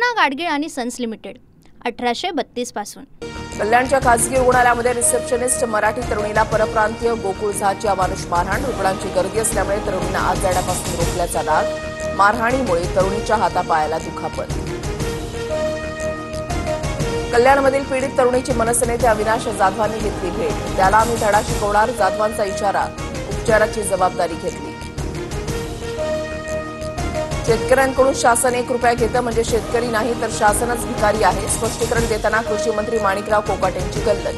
पूना गाडगीळ आणि sons limited 1832 पासून। कल्याणच्या खासगी रुग्णालयामध्ये रिसेप्शनिस्ट मराठी तरुणीला परप्रांतीय गोकुळ झाची अमानुष मारहाण। रुग्णांची गर्दी असल्यामुळे तरुणींना आत जाण्यापासून रोखल्याचा डाग। मारहाणीमुळे तरुणीच्या हातापायाला दुखापत। कल्याणमधील पीडित तरुणीची मनसेनेते अविनाश जाधवांनी घेतली भेट। त्याला आम्ही धडा शिकवणार, जाधवांचा इशारा। उपचाराची जबाबदारी घेतली। शेतकऱ्यांकडून शासन 1 रुपया घेतं म्हणजे शेतकरी नाही तर शासनच भिकारी आहे। स्पष्टीकरण देताना कृषी मंत्री माणिकराव कोकाटेंची गल्लत।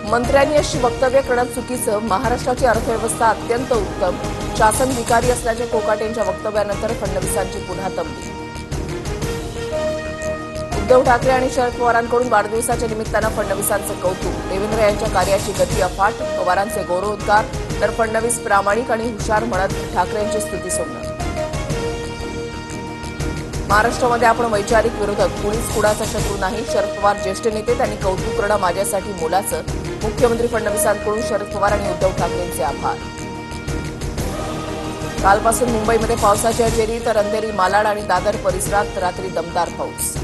मंत्र्यांनी अशी वक्तव्य करणं चुकीचं। महाराष्ट्राची अर्थव्यवस्था अत्यंत उत्तम। शासन भिकारी असल्याच्या कोकाटेंच्या वक्तव्यानंतर फडणवीसांची पुन्हा तंबी। उद्धव ठाकरे आणि शरद पवारांकडून वाढदिवसाच्या निमित्तानं फडणवीसांचं कौतुक। देवेंद्र यांच्या कार्याची गती अफाट। पवारांचे गौरवोद्गार तर फडणवीस प्रामाणिक आणि हुशार म्हणत ठाकरेंची स्तुती सोडणं। महाराष्ट्रामध्ये आपण वैचारिक विरोधक, कुणीच कुणाचा शत्रू नाही। शरद पवार ज्येष्ठ नेते, त्यांनी कौतुक करणं माझ्यासाठी मोलाचं। मुख्यमंत्री फडणवीसांकडून शरद पवार आणि उद्धव ठाकरेंचे आभार। कालपासून मुंबईमध्ये पावसाची हजेरी तर अंधेरी, मालाड आणि दादर परिसरात रात्री दमदार पाऊस।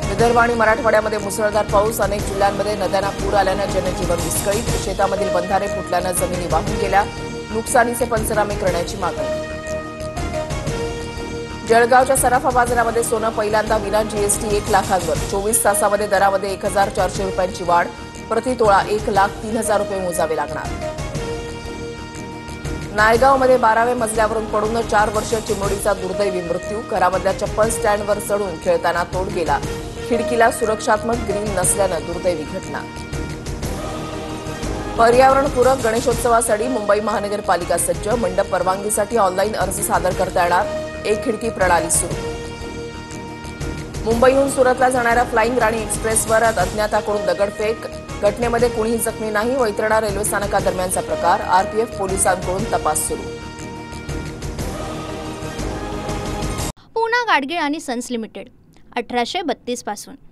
विदर्भ आणि मराठवाड्यामध्ये मुसळधार पाऊस। अनेक जिल्ह्यांमध्ये नद्यांना पूर आल्यानं जनजीवन विस्कळीत। शेतामधील बंधारे फुटल्यानं जमिनी वाहून गेल्या। नुकसानीचे पंचनामे करण्याची मागणी। जळगावच्या सराफा बाजारामध्ये सोनं पहिल्यांदा विना जीएसटी 1 लाखांवर। 24 तासामध्ये दरामध्ये 1400 रुपयांची वाढ। प्रतितोळा 1,03,000 रुपये मोजावे लागणार। नायगावमध्ये 12व्या मजल्यावरून पडून 4 वर्षीय चिमुरडीचा दुर्दैवी मृत्यू। घरामधल्या चप्पल स्टँडवर चढून खेळताना तोड गेला। खिडकीला सुरक्षात्मक ग्रिल नसल्यानं दुर्दैवी घटना। पर्यावरणपूरक गणेशोत्सवासाठी मुंबई महानगरपालिका सज्ज। मंडप परवानगीसाठी ऑनलाईन अर्ज सादर करता येणार। 1 खिडकी प्रणाली सुरू। मुंबईहून सुरतला जाणाऱ्या फ्लाईंग राणी एक्सप्रेसवर अज्ञाताकडून दगडफेक। घटनेमध्ये कुणीही जखमी नाही। वैतरणा रेल्वे स्थानकादरम्यानचा प्रकार। आरपीएफ पोलिसांकडून तपास सुरू। पूना गाडगीळ आणि सन्स लिमिटेड 1832 पासून।